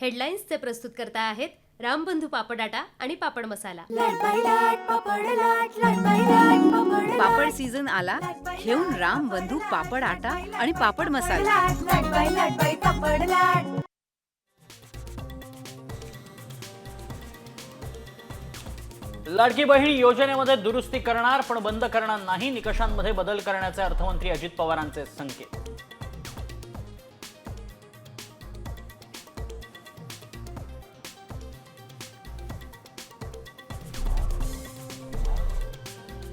हेडलाईन्सचे प्रस्तुतकर्ता आहेत रामबंधू पापडाटा आणि पापड मसाला। पापड सीझन आला, घेऊन रामबंधू पापड आटा आणि पापड मसाला। लाडकी बहीण योजनेमध्ये दुरुस्ती करणार पण बंद करणार नाही, निकषांमध्ये बदल करण्याचे अर्थमंत्री अजित पवारांचे संकेत।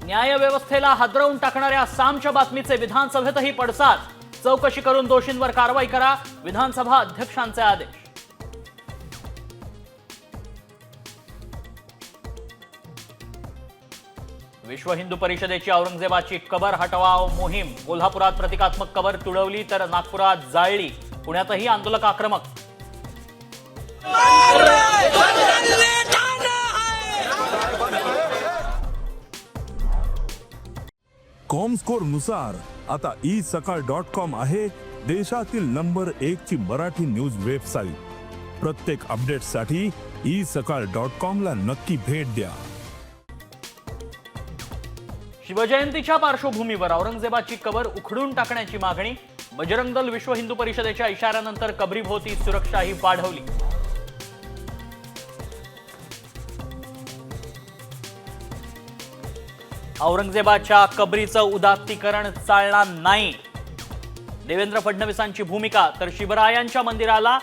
न्यायव्यवस्थेला हादरवून टाकणाऱ्या सामच्या बातमीचे विधानसभेतही पडसाद, चौकशी करून दोषींवर कारवाई करा, विधानसभा अध्यक्षांचे आदेश। विश्व हिंदू परिषदेची औरंगजेबाची कबर हटवाव मोहीम, कोल्हापुरात प्रतिकात्मक कबर तुडवली तर नागपुरात जाळली, पुण्यातही आंदोलक आक्रमक। कॉमस्कोर नुसार आता isakal.com आहे देशातील नंबर 1 ची मराठी न्यूज वेबसाईट। प्रत्येक अपडेटसाठी isakal.com ला नक्की भेट द्या। शिवजयंतीच्या पार्श्वभूमीवर औरंगजेबाची कबर उखडून टाकण्याची मागणी, बजरंग दल विश्व हिंदू परिषदेच्या इशाऱ्यानंतर कबरीभोवती सुरक्षाही वाढवली। औरंगजेबाच्या कबरीचं उदात्तीकरण चालणार नाही, देवेंद्र फडणवीसांची भूमिका, तर शिवरायांच्या मंदिराला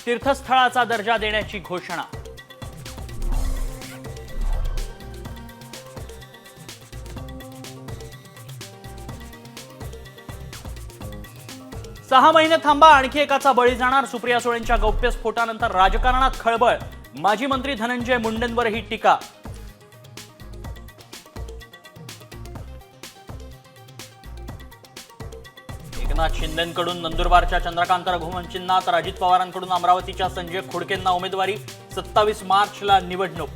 तीर्थस्थळाचा दर्जा देण्याची घोषणा। सहा महिने थांबा, आणखी एकाचा बळी जाणार, सुप्रिया सुळेंच्या गौप्यस्फोटानंतर राजकारणात खळबळ, माजी मंत्री धनंजय मुंडेंवरही टीका। एकनाथ शिंदेंकडून नंदुरबारच्या चंद्रकांत रघुवंशींना तर अजित पवारांकडून अमरावतीच्या संजय खोडकेंना उमेदवारी, 27 मार्चला निवडणूक।